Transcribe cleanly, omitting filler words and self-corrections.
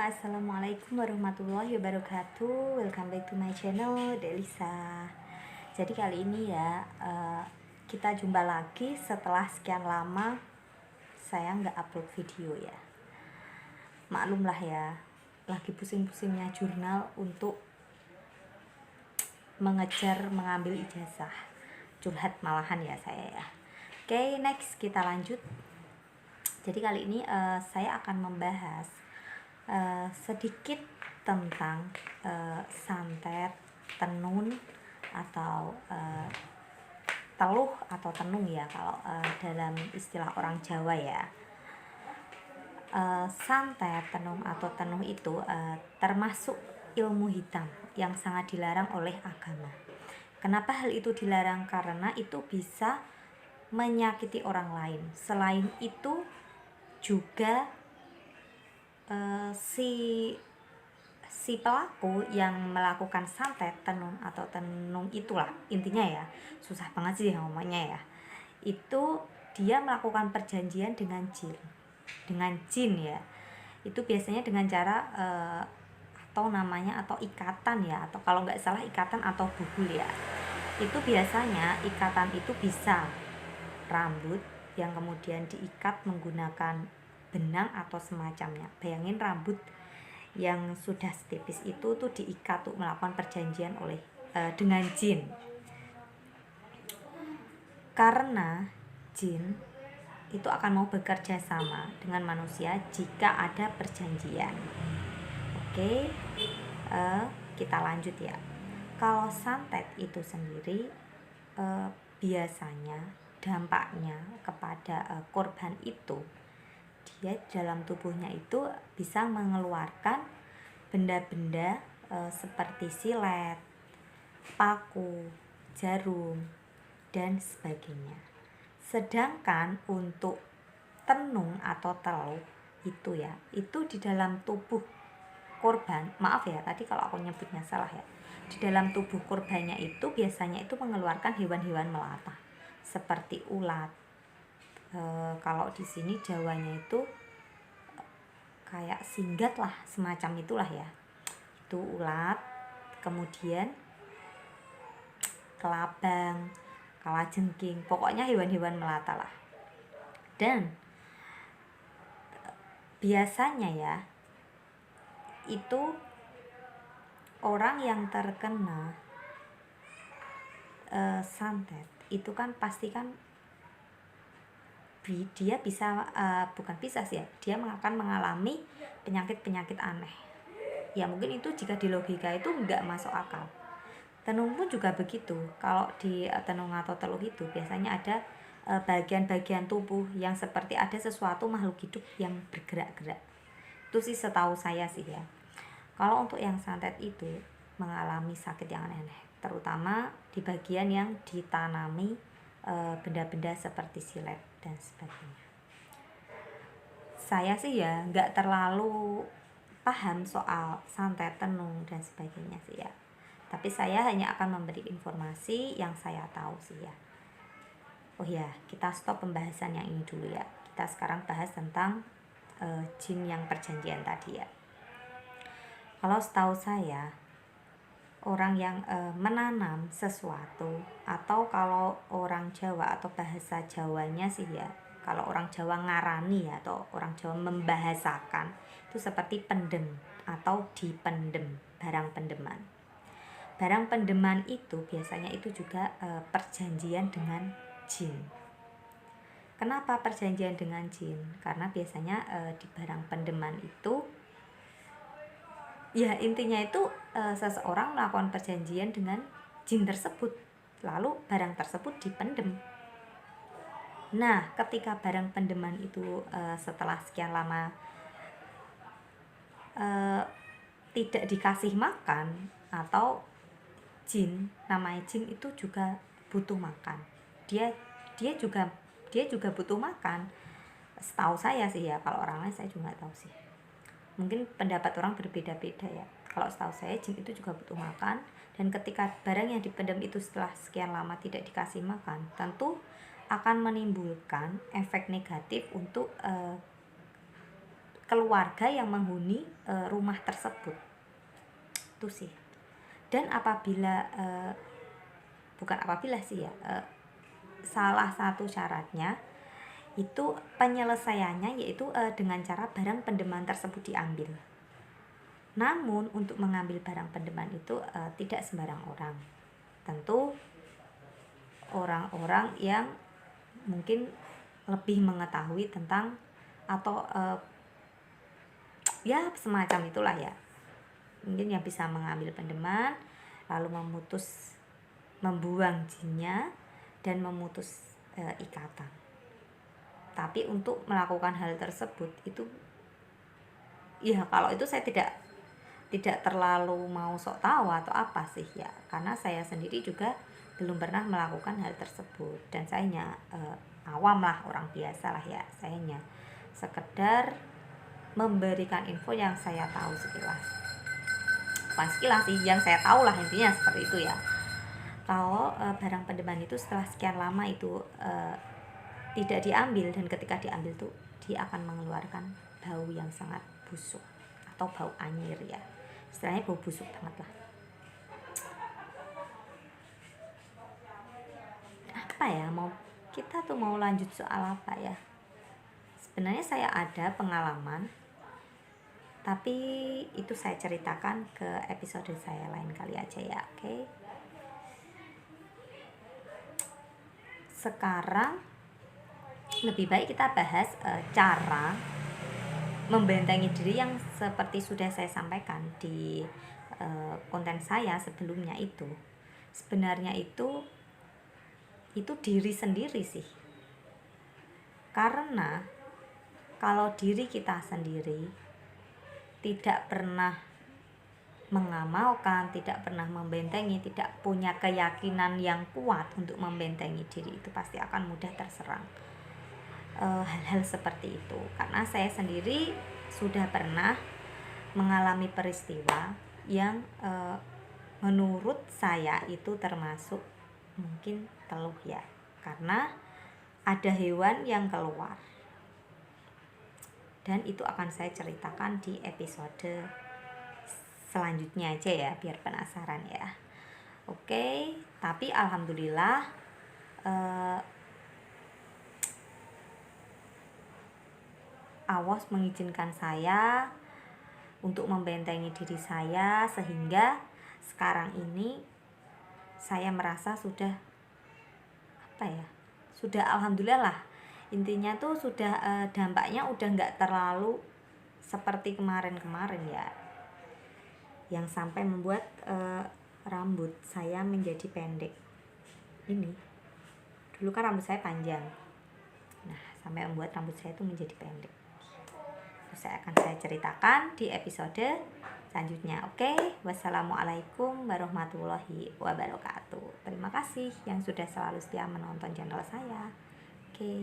Assalamualaikum warahmatullahi wabarakatuh. Welcome back to my channel, Delisa. Jadi kali ini ya kita jumpa lagi setelah sekian lama saya nggak upload video ya. Maklumlah ya, lagi pusing-pusingnya jurnal untuk mengambil ijazah. Curhat malahan ya saya ya. Oke, next kita lanjut. Jadi kali ini saya akan membahas sedikit tentang santet, tenun atau teluh atau tenung ya kalau dalam istilah orang Jawa ya. Santet, tenung atau tenung itu termasuk ilmu hitam yang sangat dilarang oleh agama. Kenapa hal itu dilarang? Karena itu bisa menyakiti orang lain. Selain itu juga si pelaku yang melakukan santet, tenun atau tenung itulah intinya ya, susah banget sih ngomongnya ya, itu dia melakukan perjanjian dengan jin ya. Itu biasanya dengan cara atau namanya atau ikatan ya, atau kalau nggak salah ikatan atau buhul ya. Itu biasanya ikatan itu bisa rambut yang kemudian diikat menggunakan benang atau semacamnya. Bayangin rambut yang sudah setipis itu tuh diikat untuk melakukan perjanjian dengan jin. Karena jin itu akan mau bekerja sama dengan manusia jika ada perjanjian. Oke, kita lanjut ya. Kalau santet itu sendiri biasanya dampaknya kepada korban itu, dia dalam tubuhnya itu bisa mengeluarkan benda-benda seperti silet, paku, jarum, dan sebagainya. Sedangkan untuk tenung atau teluh itu ya, itu di dalam tubuh korban, maaf ya tadi kalau aku nyebutnya salah ya, di dalam tubuh korbannya itu biasanya itu mengeluarkan hewan-hewan melata seperti ulat. Kalau di sini Jawanya itu kayak singgat lah, semacam itulah ya. Itu ulat, kemudian kelabang, kalajengking, pokoknya hewan-hewan melata lah. Dan biasanya ya, itu orang yang terkena santet itu kan pasti kan dia bisa bukan bisa sih ya, dia akan mengalami penyakit-penyakit aneh ya. Mungkin itu jika di logika itu nggak masuk akal. Tenung pun juga begitu. Kalau di tenung atau teluh itu biasanya ada bagian-bagian tubuh yang seperti ada sesuatu makhluk hidup yang bergerak-gerak. Itu sih setahu saya sih ya. Kalau untuk yang santet itu mengalami sakit yang aneh, terutama di bagian yang ditanami benda-benda seperti silet dan sebagainya. Saya sih ya nggak terlalu paham soal santet, tenung dan sebagainya sih ya. Tapi saya hanya akan memberi informasi yang saya tahu sih ya. Oh ya, kita stop pembahasan yang ini dulu ya. Kita sekarang bahas tentang jin yang perjanjian tadi ya. Kalau setahu saya, orang yang menanam sesuatu, atau kalau orang Jawa atau bahasa Jawanya sih ya, kalau orang Jawa ngarani ya, atau orang Jawa membahasakan itu seperti pendem atau dipendem, barang pendeman. Barang pendeman itu biasanya itu juga perjanjian dengan jin. Kenapa perjanjian dengan jin? Karena biasanya di barang pendeman itu ya intinya itu seseorang melakukan perjanjian dengan jin tersebut, lalu barang tersebut dipendem. Nah, ketika barang pendeman itu setelah sekian lama tidak dikasih makan, atau jin, namanya jin itu juga butuh makan. Dia juga butuh makan. Setahu saya sih ya, kalau orang lain saya juga nggak tahu sih. Mungkin pendapat orang berbeda-beda ya. Kalau setahu saya jin itu juga butuh makan, dan ketika barang yang dipendam itu setelah sekian lama tidak dikasih makan, tentu akan menimbulkan efek negatif untuk keluarga yang menghuni rumah tersebut. Itu sih. Dan salah satu syaratnya itu penyelesaiannya yaitu dengan cara barang pendeman tersebut diambil. Namun untuk mengambil barang pendeman itu tidak sembarang orang. Tentu orang-orang yang mungkin lebih mengetahui tentang atau ya semacam itulah ya. Mungkin yang bisa mengambil pendeman lalu membuang jinnya dan memutus ikatan. Tapi untuk melakukan hal tersebut itu ya kalau itu saya tidak terlalu mau sok tahu atau apa sih ya, karena saya sendiri juga belum pernah melakukan hal tersebut dan saya hanya awam lah, orang biasa lah ya. Saya hanya sekedar memberikan info yang saya tahu sekilas. Bukan sekilas sih, yang saya tahu lah, intinya seperti itu ya. Kalau barang pendeman itu setelah sekian lama itu tidak diambil, dan ketika diambil tuh dia akan mengeluarkan bau yang sangat busuk atau bau anyir ya, istilahnya bau busuk banget lah. Apa ya, kita tuh mau lanjut soal apa ya? Sebenarnya saya ada pengalaman, tapi itu saya ceritakan ke episode saya lain kali aja ya, oke? Sekarang lebih baik kita bahas cara membentengi diri yang seperti sudah saya sampaikan di konten saya sebelumnya itu. Sebenarnya itu diri sendiri sih. Karena kalau diri kita sendiri tidak pernah mengamalkan, tidak pernah membentengi, tidak punya keyakinan yang kuat untuk membentengi diri, itu pasti akan mudah terserang hal-hal seperti itu. Karena saya sendiri sudah pernah mengalami peristiwa yang menurut saya itu termasuk mungkin teluh ya, karena ada hewan yang keluar, dan itu akan saya ceritakan di episode selanjutnya aja ya, biar penasaran ya. Oke, tapi alhamdulillah Allah mengizinkan saya untuk membentengi diri saya, sehingga sekarang ini saya merasa sudah alhamdulillah lah, intinya tuh sudah dampaknya udah nggak terlalu seperti kemarin ya, yang sampai membuat rambut saya menjadi pendek. Ini dulu kan rambut saya panjang, nah sampai membuat rambut saya itu menjadi pendek. Itu akan saya ceritakan di episode selanjutnya. Oke, wassalamualaikum warahmatullahi wabarakatuh. Terima kasih yang sudah selalu setia menonton channel saya. Oke.